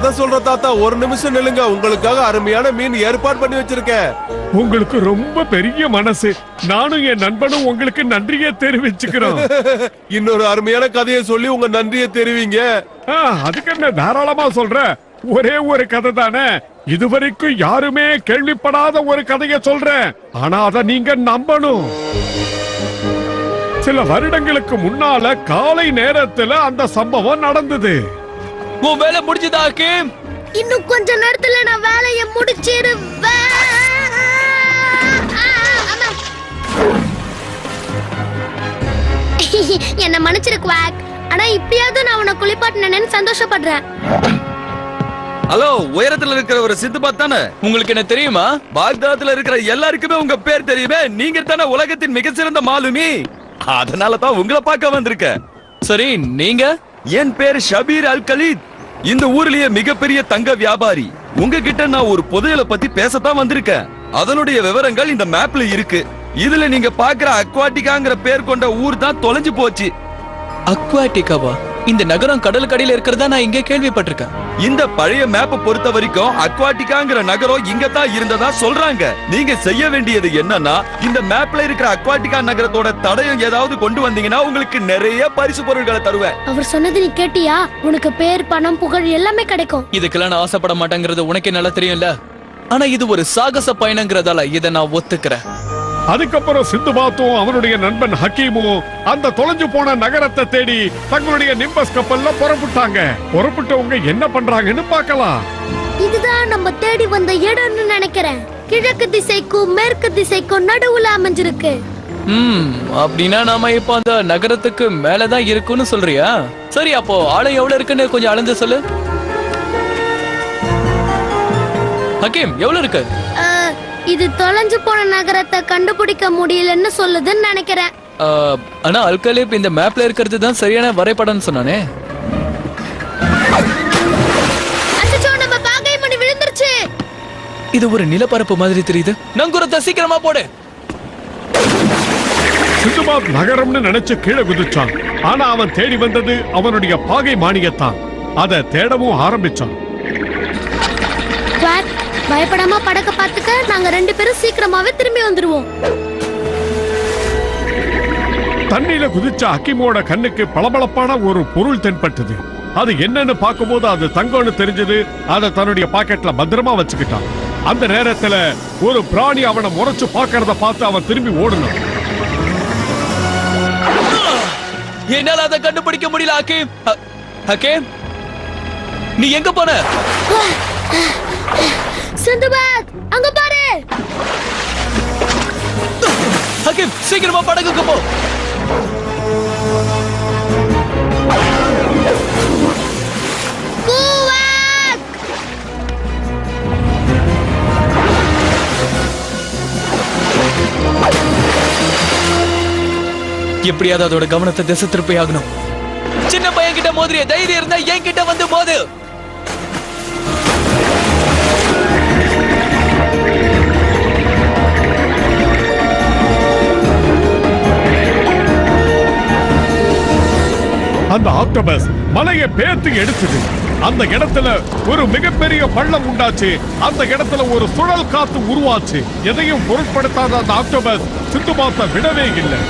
கதை சொல்ற தாத்தா, ஒரு நிமிஷம் நில்லுங்க. உங்களுக்காக அருமையான மீன் ஏற்பாடு பண்ணி வச்சிருக்கேன். உங்களுக்கு ரொம்ப பெரிய மனசு. நானும் என் நண்பனும் உங்களுக்கு நன்றியை தெரிவிச்சுக்கிறோம். இன்னொரு அருமையான கதையை சொல்லி உங்க நன்றியை தெரிவிங்க. அதுக்கு என்ன, தாராளமா சொல்ற. ஒரே ஒரு கதை தானே, இதுவரைக்கும் யாருமே கேள்விப்படாத ஒரு கதையை சொல்றேன். ஆனா அத நீங்க நம்பணும். சில வருடங்களுக்கு முன்னால காலை நேரத்துல அந்த சம்பவம் நடந்தது. உன் வேலை முடிஞ்சதா ஹக்கீம்? இன்னும் கொஞ்ச நேரத்துல நான் வேலையை முடிச்சிருவேன். என்ன மன்னிச்சிரு குவாக். ஆனா இப்பயாவது நான் உன்னை குளிப்பாட்டினேன்னு சந்தோஷப்படுறேன். ஹலோ, உயரத்துல இருக்கிற ஒரு சித்துபாத் தானே? உங்களுக்கு என்ன தெரியுமா? பாக்தாத்ல இருக்கிற எல்லாருக்குமே உங்க பேர் தெரியுமே. நீங்க தானே உலகத்தின் மிக சிறந்த மாலுமி. அதனால தான் உங்களை பார்க்க வந்திருக்கேன். சரி, நீங்க? என் பேர் ஷபீர் அல் கலீத். இந்த ஊர்லயே மிகப்பெரிய தங்க வியாபாரி. உங்ககிட்ட நான் ஒரு புதையலை பத்தி பேசத்தான் வந்திருக்கேன். அதனுடைய விவரங்கள் இந்த மேப்ல இருக்கு. இதுல நீங்க பாக்குற அக்வாட்டிகாங்கிற பேர் கொண்ட ஊர் தான் தொலைஞ்சு போச்சு. அக்வாட்டிகாவா? இந்த நகரம் கடலுக்கடியில இருக்கிறதா நான் இங்கே கேள்விப்பட்டிருக்கேன். இந்த பழைய மேப்பை பொறுத்த வரைக்கும் அக்வாட்டிகாங்கிற நகரம் இங்க தான் இருந்ததா சொல்றாங்க. நீங்க செய்ய வேண்டியது என்னன்னா, இந்த மேப்ல இருக்கிற அக்வாட்டிகா நகரத்தோட தடயம் ஏதாவது கொண்டு வந்தீங்கன்னா உங்களுக்கு நிறைய பரிசு பொருட்களை தருவேன். அவர் சொன்னது நீ கேட்டியா? உனக்கு பேர், பணம், புகழ் எல்லாமே கிடைக்கும். இதுக்கெல்லாம் நான் ஆசைப்பட மாட்டேங்கிறது உனக்கே நல்லா தெரியும்ல. ஆனா இது ஒரு சாகச பயணங்கிறதால இதை நான் ஒத்துக்கிறேன். அதுக்கப்புறம் சிந்துபாத்தும் அவனுடைய நண்பன் ஹக்கீமும் அந்த தொலைஞ்சு போன நகரத்தை தேடி தங்களுடைய நிம்பஸ் கப்பல்ல புறப்பட்டாங்க. புறப்பட்டவங்க என்ன பண்றாங்கன்னு பார்க்கலாம். இதுதான் நம்ம தேடி வந்த இடம்னு நினைக்கிறேன். கிழக்கு திசைக்கும் மேற்கு திசைக்கும் நடுவுல அமைஞ்சிருக்கு. அப்படின்னா நாம இப்ப அந்த நகரத்துக்கு மேலதான் இருக்குன்னு சொல்றியா? சரி, அப்போ ஆழம் எவ்வளவு இருக்குன்னு கொஞ்சம் அளந்து சொல்லு. ஹக்கீம், எவ்வளவு இருக்கு? இது தொலைஞ்சு போன நகரத்தை கண்டுபிடிக்க முடியலன்னு சொல்லுதுன்னு நினைக்கிறேன். ஆனா அல்கலீப் இந்த மேப்ல இருக்கிறது தான் சரியான வரைபடம்னு சொன்னானே. அச்சச்சோ, நம்ம பாகை மணி விழுந்துருச்சு. இது ஒரு நிலப்பரப்பு மாதிரி தெரியுது. நங்குரத்தை சீக்கிரமா போடு. சிந்துபாத் நகரம்னு நினைச்சு கீழே குதிச்சான். ஆனா அவன் தேடி வந்தது அவனுடைய பாகை மாணியத்தான். அதை தேடவும் ஆரம்பிச்சான். பயப்படாம படக்க பாத்துக்க. நாங்க 2 பேரும் சீக்கிரமாவே திரும்பி வந்துருவோம். தண்ணியில குதிச்ச ஹக்கீமோட கண்ணுக்கு பளபளப்பான ஒரு பொருள் தென்பட்டது. அது என்னன்னு பார்க்கும்போது அது தங்கம்னு தெரிஞ்சது. அதை தன்னுடைய பாக்கெட்ல பத்திரமா வச்சுக்கிட்டான். அந்த நேரத்துல ஒரு பிராணி அவனை முறைச்சு பார்க்கறத பார்த்து அவன் திரும்பி ஓடுனான். என்னால அதை கண்டுபிடிக்க முடியல ஹக்கீம். ஹக்கீம், நீ எங்க போன? சிந்துபாத், அங்க பாரு. ஹக்கீம், சீக்கிரமா படகுக்கு போ. எப்படியாவது அதோட கவனத்தை திசை திருப்பி ஆகணும். சின்ன பையன் கிட்ட மோதிரிய தைரியம் இருந்தா என் கிட்ட வந்து மோது. அந்த ஆக்டோபஸ் மலையை பேர்த்து எடுத்தது. அந்த இடத்துல ஒரு மிகப்பெரிய பள்ளம் உண்டாச்சு. அந்த இடத்துல ஒரு சுழல் காத்து உருவாச்சு. எதையும் பொருட்படுத்தாத அந்த ஆக்டோபஸ் சிந்துபாத்தை விடவே இல்லை.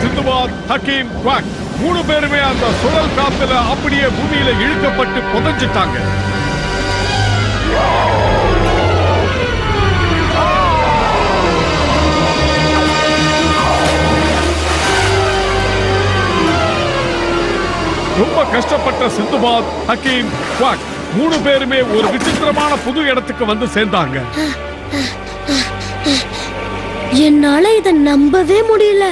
சிந்துபாத், ஹக்கீம், குவாக் 3 பேருமே அந்த சுழல் காத்துல அப்படியே பூமியில இழுக்கப்பட்டு புதைஞ்சிட்டாங்க. ரொம்ப கஷ்டப்பட்ட சிந்துபாத், ஹக்கீம், குவாக் 3 பேருமே ஒரு விசித்திரமான புது இடத்துக்கு வந்து சேர்ந்தாங்க. என்னால இத நம்பவே முடியல.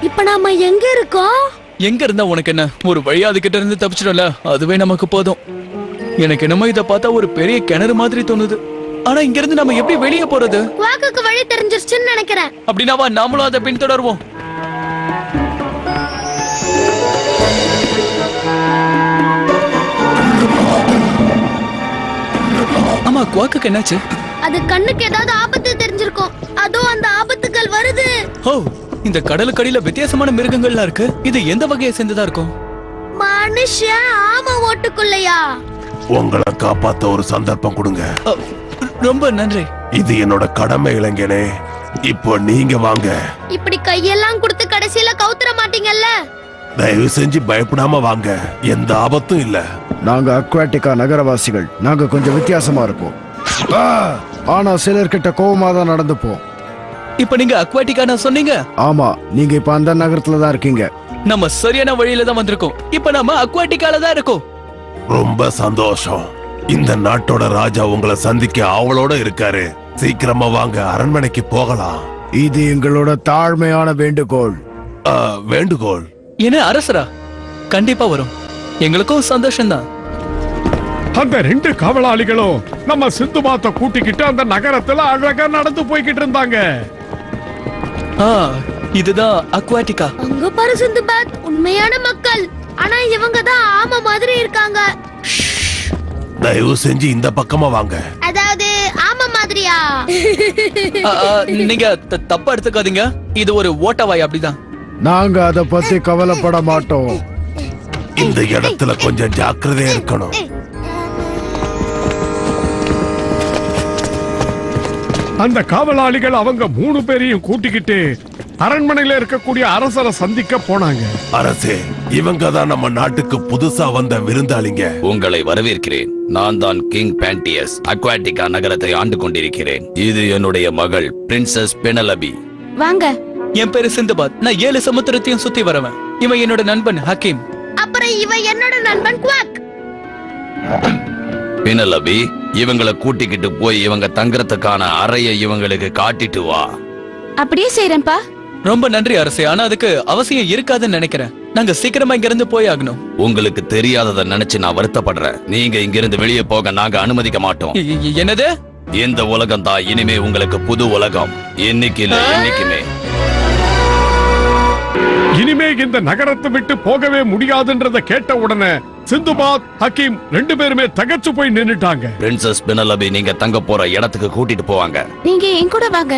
இப்ப நாம எங்க இருக்கோம்? எங்க இருந்தா உனக்கு என்ன? ஒரு வழியா அதுகிட்ட இருந்து தப்பிச்சிடல, அதுவே நமக்கு போதும். எனக்கு என்னமோ இத பார்த்தா ஒரு பெரிய கிணறு மாதிரி தோணுது. ஆனா இங்க இருந்து நம்ம எப்படி வெளியே போறது? வாக்குக்கு வழி தெரிஞ்சிருச்சுன்னு நினைக்கிறேன். அப்படின்னா வா, நாமளும் அதை பின்தொடர்வோம். ஆமா, குவாக்குக்கு என்னாச்சு? அது கண்ணுக்கு ஏதாவது ஆபத்து தெரிஞ்சிருக்கும். அதோ அந்த ஆபத்துகள் வருது. ஓ, இந்த கடலுக்கடியில வித்தியாசமான மிருகங்கள்லாம் இருக்கு. இது எந்த வகையை சேர்ந்ததா இருக்கும்? மனுஷன் ஆமை ஓட்டுக்குள்ளையா? உங்களை காப்பாத்த ஒரு சந்தர்ப்பம் கொடுங்க. ரொம்ப நன்றி. இது என்னோட கடமை இளைஞனே. இப்போ நீங்க வாங்க. இப்படி கையெல்லாம் கொடுத்து கடைசியில கவுத்துற மாட்டீங்கல்ல? தயவு செஞ்சு பயப்படாம வாங்க. எந்த ஆபத்தும் இல்ல. நாங்க அக்வாட்டிகா நகரவாசிகள். நாங்க கொஞ்சம் வித்தியாசமா இருப்போம். ஆனா சிலர்கிட்ட கோவமா தான் நடந்துப்போம். இப்ப நீங்க அக்வாட்டிக்கான சொன்னீங்க? ஆமா, நீங்க இப்ப அந்த நகரத்துல தான் இருக்கீங்க. நம்ம சரியான வழியில தான் வந்திருக்கோம். இப்ப நம்ம அக்வாட்டிக்கால தான் இருக்கோம். ரொம்ப சந்தோஷம். இந்த நாட்டோட ராஜா உங்களை சந்திக்க ஆவலோட இருக்காரு. சீக்கிரமா வாங்க, அரண்மனைக்கு போகலாம். இது எங்களோட தாழ்மையான வேண்டுகோள். வேண்டுகோள்? என்ன அரசரா? கண்டிப்பா வரும். எங்களுக்கும் சந்தோஷம்தான். அந்த 2 காவலாளிகளும் நம்ம சிந்துபாத்தை கூட்டிக்கிட்டு அந்த நகரத்துல அழகா நடந்து போய்கிட்டு இருந்தாங்க. இதுதான் அக்வாட்டிகா. அங்க பாரு சிந்துபாத், உண்மையான மக்கள். ஆனா இவங்க தான் ஆமை மாதிரி இருக்காங்க. தயவு செஞ்சு இந்த பக்கமா வாங்க. அதாவது ஆமை மாதிரியா? நீங்க தப்பா எடுத்துக்காதீங்க. இது ஒரு ஓட்டவாய், அப்படிதான். நாங்க அத பத்தி கவலைப்பட மாட்டோம். இந்த இடத்துல கொஞ்சம் ஜாக்கிரதையா இருக்கணும். அந்த காவலாளிகள் அவங்க 3 பேரையும் கூட்டிக்கிட்டு அரண்மனையில இருக்கக்கூடிய அரசரை சந்திக்க போனாங்க. அரசே, இவங்க தான் நம்ம நாட்டுக்கு புதுசா வந்த விருந்தாளிங்க. உங்களை வரவேற்கிறேன். நான் தான் கிங் பேண்டியஸ். அக்வாட்டிகா நகரத்தை ஆண்டு கொண்டிருக்கிறேன். இது என்னுடைய மகள் பிரின்சஸ் பெனலபி. வாங்க. என் பேரு சிந்துபாத். நான் 7 சமுத்திரத்தையும் சுத்தி வரவன். இவன் என்னோட நண்பன் ஹக்கீம். அப்புறம் இவன் என்னோட நண்பன் குவாக். பெனலபி, இவங்களை கூட்டிக்கிட்டு போய் இவங்க தங்கறதுக்கான அறையை இவங்களுக்கு காட்டிட்டு வா. அப்படியே செய்றேன்ப்பா. ரொம்ப நன்றி அரசே. ஆனா அதுக்கு அவசியம் இருக்காதுன்னு நினைக்கிறேன். நாங்க சீக்கிரமா இங்க இருந்து போய் ஆகணும். உங்களுக்கு தெரியாததை நினைச்சு நான் வருத்தப்படுறேன். நீங்க இங்க இருந்து வெளியே போக நாங்க அனுமதிக்க மாட்டோம். என்னது? இந்த உலகம் தான் இனிமே உங்களுக்கு புது உலகம். இன்னைக்கு இல்ல, என்னைக்குமே. இனிமே இந்த நகரத்தை விட்டு போகவே முடியாதுன்றத கேட்ட உடனே சிந்துபாத், ஹக்கீம் 2 பேருமே தகச்சு போய் நின்னுட்டாங்க. பிரின்சஸ் பெனலபி நீங்க தங்க போற இடத்துக்கு கூட்டிட்டு போவாங்க. நீங்க என் கூட வாங்க.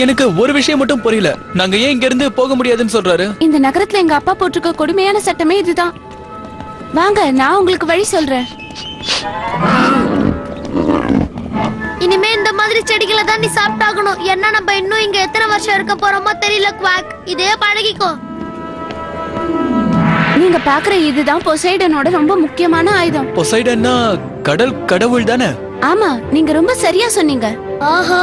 எனக்கு ஒரு விஷயம் மட்டும் புரியல. நாங்க ஏன் இங்க இருந்து போக முடியாதுன்னு சொல்றாரு? இந்த நகரத்துல எங்க அப்பா போட்டிருக்க கொடுமையான சட்டமே இதுதான். வாங்க, நான் உங்களுக்கு வழி சொல்றேன். இனிமே இந்த மாதிரி செடிகளை தான் நீ சாப்பிட்டாகணும். என்ன நம்ம இன்னும் இங்க எத்தனை வருஷம் இருக்க போறோமோ தெரியல குவாக். இதே பழகிக்கோ. நீங்க பாக்குற இதுதான் பொசைடனோட ரொம்ப முக்கியமான ஆயுதம். பொசைடன்னா கடல் கடவுள் தானே? ஆமா, நீங்க ரொம்ப சரியா சொன்னீங்க. ஆஹா,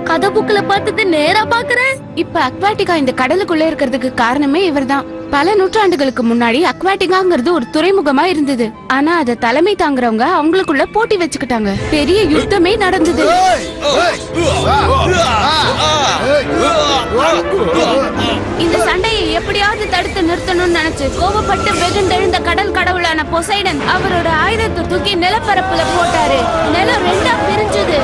கதை புக்ல பார்த்தது நேரா பாக்குறேன். இப்ப அக்வாட்டிகா இந்த கடலுக்குள்ள இருக்கிறதுக்கு காரணமே இவர்தான். பல நூற்றாண்டுகளுக்கு முன்னாடி அக்வாட்டிகாங்கிறது ஒரு துறைமுகமா இருந்தது. ஆனா அத தலைமை தாங்குறவங்க அவங்களுக்குள்ள போட்டி வச்சுக்கிட்டாங்க. பெரிய யுத்தமே நடந்தது. இந்த சண்டையை எப்படியாவது தடுத்து நிறுத்தணும்னு நினைச்சு கோபப்பட்டு வெகுண்டெழுந்த கடல் கடவுளான பொசைடன் அவரோட ஆயுதத்தை தூக்கி நிலப்பரப்புல போட்டாரு. நிலம் 2ஆ பிரிஞ்சது.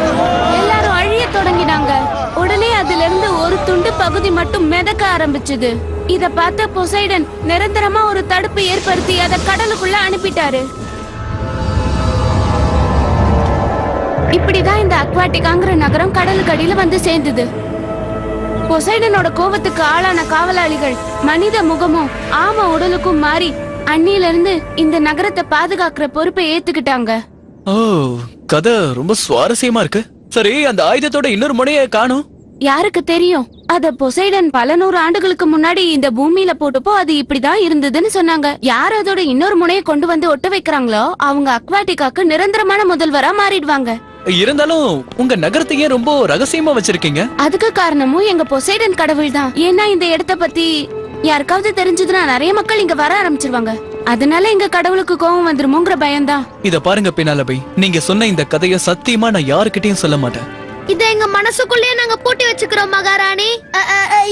எல்லாரும் அழிய தொடங்கினாங்க. உடனே அதுல இருந்து ஒரு துண்டு பகுதி மட்டும் மிதக்க ஆரம்பிச்சது. இத பார்த்த பொசைடன் நிரந்தரமா ஒரு தடுப்பு ஏற்படுத்தி அத கடலுக்குள்ள அனுப்பிட்டாரு. இப்படிதான் இந்த அக்வாட்டிகாங்கிற நகரம் கடலுக்கு அடியில வந்து சேர்ந்தது. பொசைடனோட கோபத்துக்கு ஆளான காவலாளிகள் மனித முகமும் ஆம உடலுக்கும் மாறி அன்னில இருந்து இந்த நகரத்தை பாதுகாக்கிற பொறுப்பை ஏத்துக்கிட்டாங்க. ஓ, கதை ரொம்ப சுவாரஸ்யமா இருக்கு. சரி, அந்த ஆயுதத்தோட இன்னொரு முனையை காணோம். யாருக்கு தெரியும்? அத பொசைடன் பல 100 ஆண்டுகளுக்கு முன்னாடி இந்த பூமியில போட்டப்போ அது இப்படிதான் இருந்ததுன்னு சொன்னாங்க. யார் அதோட இன்னொரு முனையை கொண்டு வந்து ஒட்ட வைக்கிறாங்களோ அவங்க அக்வாட்டிகாக்கு நிரந்தரமான முதல்வரா மாறிடுவாங்க. இருந்தாலும் உங்க நகரத்தையே ரொம்ப ரகசியமா வச்சிருக்கீங்க. அதுக்கு காரணமும் எங்க பொசைடன் கடவுள் தான். ஏன்னா இந்த இடத்த பத்தி யாருக்காவது தெரிஞ்சதுன்னா நிறைய மக்கள் இங்க வர ஆரம்பிச்சிருவாங்க. அதனால எங்க கடவுளுக்கு கோபம் வந்துருமோங்கிற பயம்தான். இத பாருங்க பெனலபி, நீங்க சொன்ன இந்த கதைய சத்தியமா நான் யாருக்கிட்டையும் சொல்ல மாட்டேன். இத எங்க மனசுக்குள்ளேயே நாங்க பூட்டி வச்சுக்கிறோம் மகாராணி.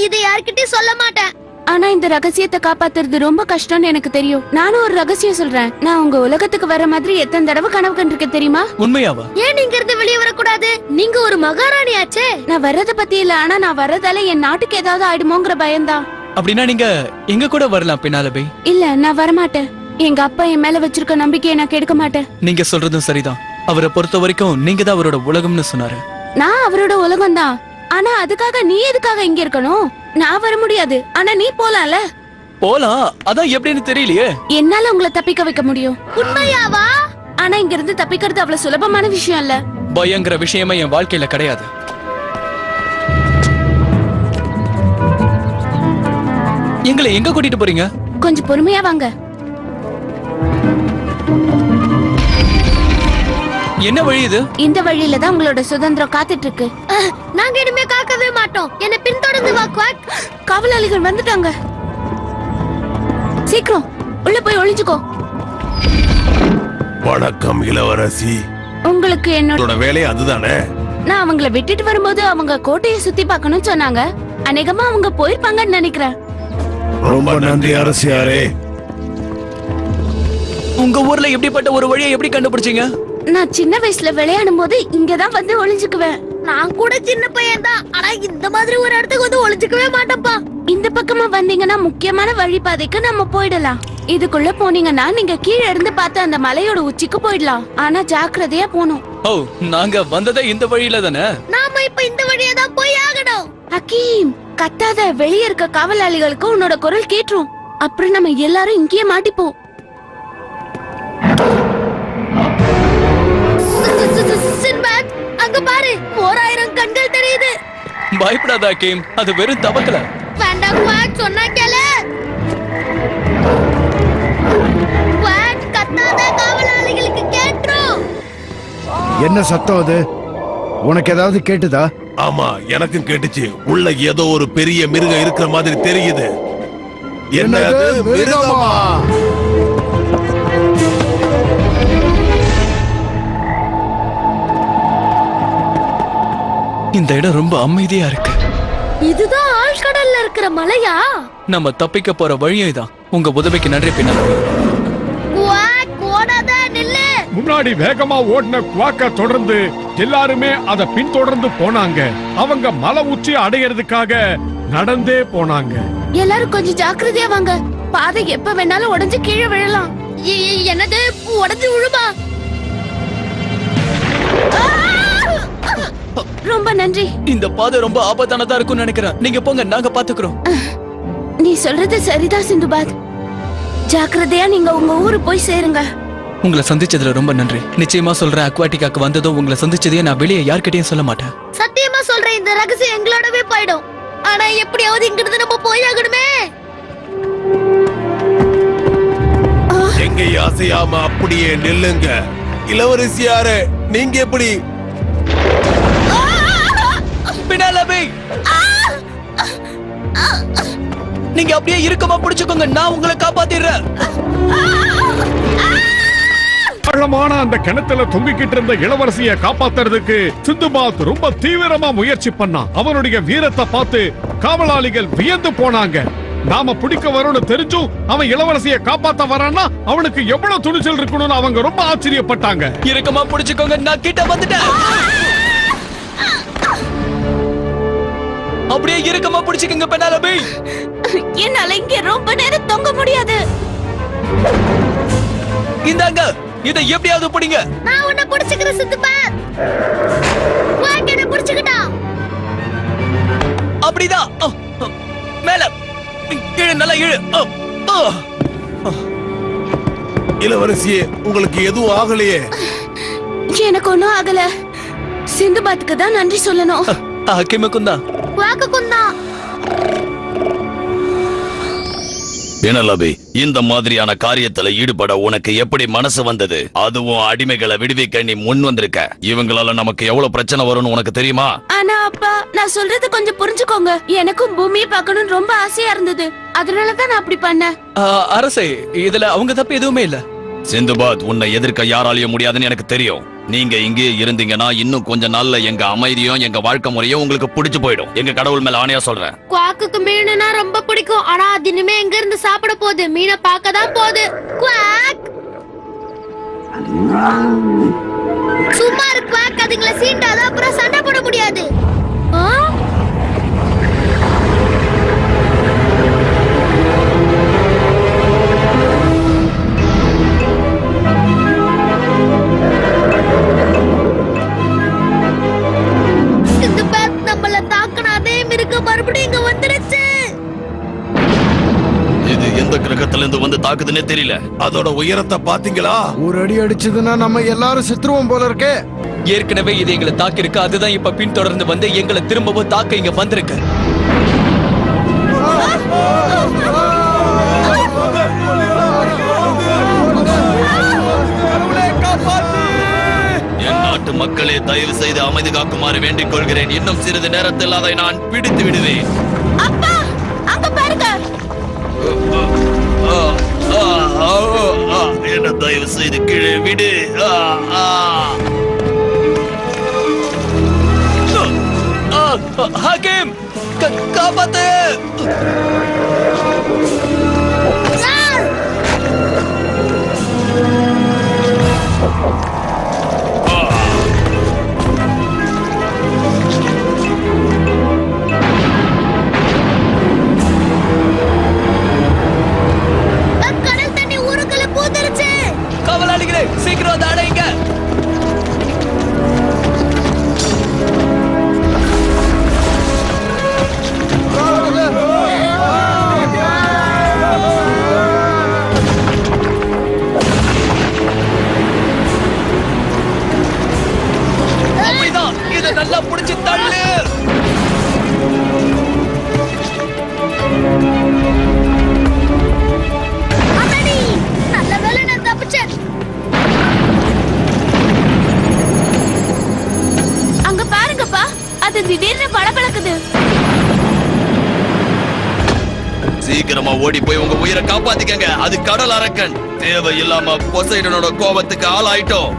இது யார்கிட்டயும் சொல்ல மாட்டேன். ஆனா இந்த ரகசியத்தை காப்பாத்துறது ரொம்ப கஷ்டம்னு எனக்கு தெரியும். நானும் ஒரு ரகசியம் சொல்றேன். நான் உங்க உலகத்துக்கு வர மாதிரி எத்தனை தடவை கனவு கண்டிருக்கேன் தெரியுமா? உண்மையாவா? ஏன் நீங்க இருந்து வெளியே வரக்கூடாது? நீங்க ஒரு மகாராணி ஆச்சே. நான் வர்றத பத்தி இல்ல, ஆனா நான் வர்றதால என் நாட்டுக்கு ஏதாவது ஆயிடுமோங்கிற பயம்தான். அப்படின்னா நீங்க எங்க கூட வரலாம் பெனலபி. இல்ல, நான் வரமாட்டேன். எங்க அப்பா என் மேல வச்சிருக்க நம்பிக்கையை நான் கெடுக்க மாட்டேன். நீங்க சொல்றதும் சரிதான். அவரை பொறுத்த வரைக்கும் நீங்க தான் அவரோட உலகம்னு சொன்னாரு. நான் அவரோட உலகம் தான். ஆனா அதுக்காக நீ எதுக்காக இங்க இருக்கணும்? நான் வர முடியாது, ஆனா நீ போலாம்ல. போலாம், அதான் எப்படின்னு தெரியலையே. என்னால உங்களை தப்பிக்க வைக்க முடியும். உண்மையாவா? ஆனா இங்க இருந்து தப்பிக்கிறது அவ்வளவு சுலபமான விஷயம் இல்ல. பயங்கர விஷயமே என் வாழ்க்கையில கிடையாது. எங்களை எங்க கூட்டிட்டு போறீங்க? கொஞ்சம் பொறுமையா வாங்க. என்ன வழி இது? இந்த வழியில தான் உங்களோட சுதந்திரம் காத்துட்டு இருக்கு. நாங்க இனிமே காக்கவே மாட்டோம். என்ன பின்தொடர்ந்து வா குவாக். காவலாளிகள் வந்துட்டாங்க. சீக்கிரம் உள்ள போய் ஒளிஞ்சுக்கோ. வணக்கம் இளவரசி. உங்களுக்கு என்னோட வேலை அதுதானே? நான் அவங்கள விட்டுட்டு வரும்போது அவங்க கோட்டையை சுத்தி பார்க்கணும்னு சொன்னாங்க. அநேகமா அவங்க போயிருப்பாங்கன்னு நினைக்கிறேன். ரொம்ப நன்றி அரசியாரே. உங்க ஊர்ல எப்படிப்பட்ட ஒரு வழியை எப்படி கண்டுபிடிச்சீங்க? நான் சின்ன வயசுல விளையாடும் போது இங்கதான் வந்து ஒளிஞ்சுக்குவேன். நான் கூட சின்ன பையன் தான், ஆனா இந்த மாதிரி ஒரு இடத்துக்கு வந்து ஒளிஞ்சுக்கவே மாட்டேன்ப்பா. இந்த பக்கமா வந்தீங்கன்னா முக்கியமான வழிபாதைக்கு நம்ம போயிடலாம். இதுக்குள்ள போனீங்கன்னா நீங்க கீழே இருந்து பார்த்த அந்த மலையோட உச்சிக்கு போயிடலாம். ஆனா ஜாக்கிரதையா போகணும். ஓ, நாங்க வந்ததே இந்த வழியில தானே? நாம இப்ப இந்த வழியா தான் போய் ஆகணும். ஹக்கீம், கத்தாத. வெளிய இருக்க காவலாளிகளுக்கு உன்னோட குரல் கேட்டுரும். அப்புறம் நம்ம எல்லாரும் இங்கேயே மாட்டிப்போம். சின்பாத், அங்க பாரு, 1000 கண்கள் தெரியுது. பயப்படாத ஹக்கீம், அது வெறும் தவக்கல. வேண்டாம் குவாக், சொன்னா கேளு. குவாக், கத்தாத. காவலாளிகளுக்கு கேட்டுரும். என்ன சத்தம் அது? உனக்கு ஏதாவது கேட்டுதா? ஆமா, எனக்கும் கேட்டுச்சு. உள்ள ஏதோ ஒரு பெரிய மிருகம் இருக்கிற மாதிரி தெரியுது. என்னது? மிருகமா? இந்த இடம் ரொம்ப அமைதியா இருக்கு. இதுதான் ஆழ்கடல்ல இருக்கிற மலையா? நம்ம தப்பிக்க போற வழியும் இதான். உங்க உதவிக்கு நன்றி பின்னால. குவாக், ஓடாத, நில்லு. முன்னாடி வேகமா ஓடின குவாக்க தொடர்ந்து எல்லாருமே அத பின்தொடர்ந்து போனாங்க. அவங்க மலை உச்சி அடையறதுக்காக நடந்தே போனாங்க. எல்லாரும் கொஞ்சம் ஜாக்கிரதையா வாங்க. பாதை எப்ப வேணாலும் உடைஞ்சு கீழே விழலாம். என்னது? உடைஞ்சு விழுமா? ரொம்ப நன்றி. இந்த பாதை ரொம்ப ஆபத்தானதா இருக்கும்னு நினைக்கிறேன். நீங்க போங்க, நாங்க பாத்துக்கிறோம். நீ சொல்றது சரிதான் சிந்துபாத். ஜாக்கிரதையா நீங்க உங்க ஊரு போய் சேருங்க. உங்களை சந்திச்சதுல ரொம்ப நன்றி. நிச்சயமா சொல்றேன், அக்வாட்டிக்காக்கு வந்ததும் உங்களை சந்திச்சதையே நான் வெளியே யார்கிட்டயும் சொல்ல மாட்டேன். சத்தியமா சொல்றேன், இந்த ரகசியம் எங்களோடவே போயிடும். ஆனா எப்படியாவது இங்கிருந்து நம்ம போய் ஆகணுமே. எங்க அசையாம அப்படியே நில்லுங்க. இளவரசியாரே, நீங்க எப்படி? பினாலபி, நீங்க அப்படியே இறுக்கமா பிடிச்சுக்கோங்க, நான் உங்களை காப்பாத்திடுறேன். ஆழமான அந்த கிணத்துல தொங்கிக்கிட்டு இருந்த இளவரசியை காப்பாத்துறதுக்கு சிந்துபாத் ரொம்ப தீவிரமா முயற்சி பண்ணான். அவனுடைய வீரத்தை பார்த்து காவலாளிகள் வியந்து போனாங்க. நாம பிடிக்க வரோம்னு தெரிஞ்சும் அவன் இளவரசியை காப்பாத்த வரான்னா அவனுக்கு எவ்வளவு துணிச்சல் இருக்கணும்னு அவங்க ரொம்ப ஆச்சரியப்பட்டாங்க. இறுக்கமா பிடிச்சுக்கோங்க, நான் கிட்ட வந்துட்டேன். அப்படியே இறுக்கமா பிடிச்சுக்கோங்க பெனாலபி. என்னால இங்க ரொம்ப நேரம் தொங்க முடியாது. இந்தாங்க, இதை எப்படியாவது பிடிங்க. நான் உன்னை பிடிச்சுக்கிறேன் சிந்துபாத். குவாக் என்ன பிடிச்சுக்கிட்டா. அப்படிதான். மேல இழு, நல்லா இழு. இளவரசியே, உங்களுக்கு எதுவும் ஆகலையே? எனக்கு ஒண்ணும் ஆகல. சிந்துபாத்துக்கு தான் நன்றி சொல்லணும். ஹக்கீமுக்கும் தான். குவாக்குக்கும் தான். பினலபி, இந்த மாதிரியான காரியத்துல ஈடுபட உனக்கு எப்படி மனசு வந்தது? அதுவும் அடிமைகளை விடுவிக்க நீ முன் வந்திருக்க. இவங்களால நமக்கு எவ்வளவு பிரச்சனை வரும்னு உனக்கு தெரியுமா? ஆனா அப்பா, நான் சொல்றது கொஞ்சம் புரிஞ்சுக்கோங்க. எனக்கும் பூமியை பார்க்கணும்னு ரொம்ப ஆசையா இருந்தது. அதனாலதான் நான் அப்படி பண்ணேன். அரசே, இதுல அவங்க தப்பு எதுவுமே இல்ல. சிந்துபாத், உன்னை எதிர்க்க யாராலையும் முடியாதுன்னு எனக்கு தெரியும். நீங்க இங்கே இருந்தீங்கன்னா இன்னும் கொஞ்ச நாள்ல எங்க அமைதியும் எங்க வாழ்க்கை முறையும் உங்களுக்கு பிடிச்சு போயிடும். எங்க கடவுள் மேல ஆணையா சொல்றேன். குவாக்குக்கு மீனுனா ரொம்ப பிடிக்கும். ஆனா அது இனிமே எங்க இருந்து சாப்பிட போகுது? மீனை பார்க்க தான் போகுது. குவாக், சும்மா இரு குவாக். அதுங்களை சீண்டாத, அப்புறம் சண்டை போட முடியாது. தாக்குதுன்னு தெரியல. அதோட உயரத்தை பாத்தீங்களா? ஒரு அடி அடிச்சதுன்னா நம்ம எல்லாரும் செத்துருவோம் போல இருக்கே. ஏற்கனவே இது எங்களை தாக்கிருக்கு, அதுதான் இப்ப பின்தொடர்ந்து வந்து எங்களை திரும்பவும் தாக்க இங்க வந்திருக்கு. என் நாட்டு மக்களே, தயவு செய்து அமைதி காக்குமாறு வேண்டிக் கொள்கிறேன். இன்னும் சிறிது நேரத்தில் அதை நான் பிடித்து விடுவேன். அப்பா அங்க பாருங்க. என்ன தயவு செய்து கீழே விடு. ஹாக்கிம், காப்பாத்து. கடல் தண்ணி ஊருக்குள்ள பூந்துருச்சு. காவலாளிகளே, சீக்கிரம் அதை அடைங்க. அப்படிதான், இதை நல்லா புடிச்சு தள்ளு. அம்மாடி, நல்ல வேளை நான் தப்பிச்சேன். அங்க பாருங்கப்பா, அது திடீர்னு பளபளக்குது. சீக்கிரமா ஓடி போய் உங்க உயிரை காப்பாத்திக்கங்க. அது கடல் அரக்கன். தேவையில்லாம பொசைடனோட கோபத்துக்கு ஆளாயிட்டோம்.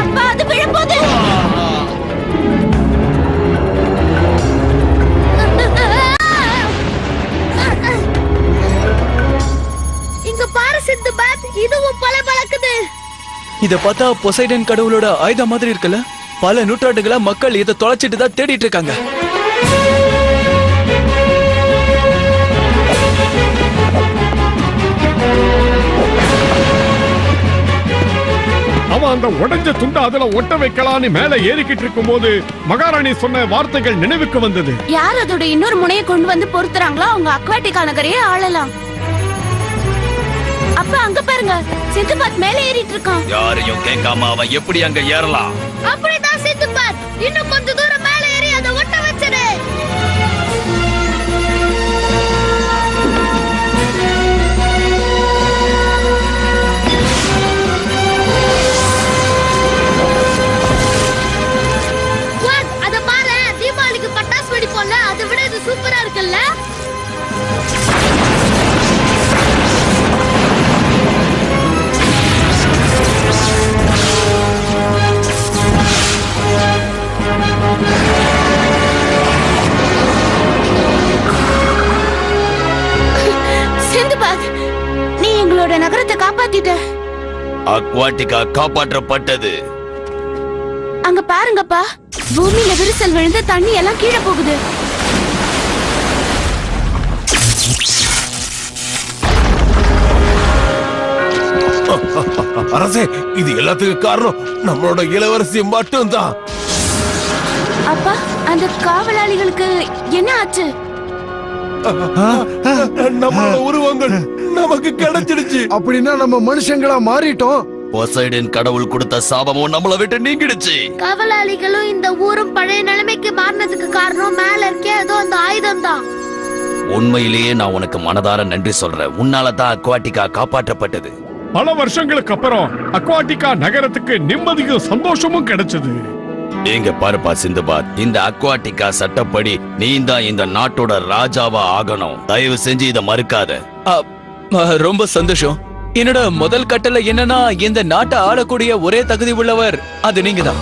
அப்பா, அது விழப்போகுது. இங்க பாரு சிந்துபாத், இதுவும் பளபளக்குது. இத பார்த்தா பொசைடன் கடவுளோட ஆயுதம் மாதிரி இருக்குல்ல. பல நூற்றாண்டுகளா மக்கள் இதை தொலைச்சிட்டு தான் தேடிட்டு இருக்காங்க. அவன் அந்த உடைஞ்ச துண்டை அதுல ஒட்ட வைக்கலான்னு மேல ஏறிக்கிட்டு இருக்கும் போது மகாராணி சொன்ன வார்த்தைகள் நினைவுக்கு வந்தது. யார் அதோட இன்னொரு முனையை கொண்டு வந்து பொறுத்துறாங்களோ அவங்க அக்வாட்டிகா நகரையே ஆளலாம். அப்பா அங்க பாருங்க, சிந்துபாத் மேலே ஏறிட்டு இருக்கான். யாரையும் கேட்காம அவன் எப்படி அங்க ஏறலாம்? அப்படிதான் சிந்துபாத், இன்னும் கொஞ்ச தூரம் மேலே ஏறி அதை ஒட்ட வச்சிரு. அத பாரு, தீபாவளிக்கு பட்டாசு வெடிப்போம்ல, அதை விட இது சூப்பரா இருக்குல்ல. சிந்துபாத், நீ எங்களோட நகரத்தை காப்பாத்திட்ட. அக்வாட்டிகா காப்பாற்றப்பட்டது. அங்க பாருங்கப்பா, பூமியில விரிசல் விழுந்து தண்ணி எல்லாம் கீழே போகுது. அரசே, இது எல்லாத்துக்கும் காரணம் நம்மளோட இளவரசி மட்டும்தான். அப்பா, அந்த காவலாளிகளுக்கு என்ன ஆச்சு? நம்மளோட உருவங்கள் நமக்கு கிடைச்சிடுச்சு. அப்படின்னா நம்ம மனுஷங்களா மாறிட்டோம். பொசைடன் கடவுள் கொடுத்த சாபமும் நம்மள விட்டு நீங்கிடுச்சு. காவலாளிகளும் இந்த ஊரும் பழைய நிலைமைக்கு மாறினதுக்கு காரணம் மேல இருக்கே ஏதோ அந்த ஆயுதம் தான். உண்மையிலேயே நான் உனக்கு மனதார நன்றி சொல்றேன். உன்னாலதான் அக்வாட்டிகா காப்பாற்றப்பட்டது. பல வருஷங்களுக்கு அப்புறம் அக்வாட்டிகா நகரத்துக்கு நிம்மதியும் சந்தோஷமும் கிடைச்சது. இங்க பாருப்பா சிந்துபாத், இந்த அக்வாட்டிகா சட்டப்படி நீ தான் இந்த நாட்டோட ராஜாவா ஆகணும். தயவு செஞ்சு இத மறுக்காத. ரொம்ப சந்தோஷம். என்னோட முதல் கட்டளை என்னன்னா, இந்த நாட்டை ஆளக்கூடிய ஒரே தகுதி உள்ளவர் அது நீங்க தான்.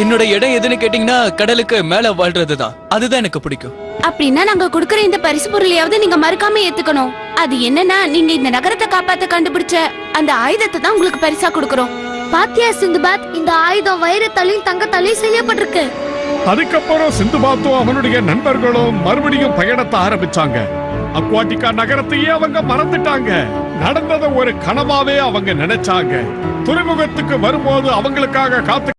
என்னோட இடம் எதுன்னு கேட்டீங்கன்னா, கடலுக்கு மேல வாழ்றதுதான். அதுதான் எனக்கு பிடிக்கும். அப்படின்னா நாங்க கொடுக்கற இந்த பரிசு பொருளையாவது நீங்க மறக்காம ஏத்துக்கணும். அது என்னன்னா, நீங்க இந்த நகரத்தை காப்பாத்த கண்டுபிடிச்ச அந்த ஆயுதத்தை தான் உங்களுக்கு பரிசா கொடுக்கறோம். பாத்தியா சிந்துபாத், இந்த ஆயுதம் வைரத்தாலையும் தங்கத்தாலையும் செய்யப்பட்டிருக்கு. அதுக்கப்புறம் சிந்துபாத்தும் அவனுடைய நண்பர்களும் மறுபடியும் பயணத்தை ஆரம்பிச்சாங்க. அக்வாட்டிகா நகரத்தையே அவங்க மறந்துட்டாங்க. நடந்தத ஒரு கனவாவே அவங்க நினைச்சாங்க. துறைமுகத்துக்கு வரும்போது அவங்களுக்காக காத்து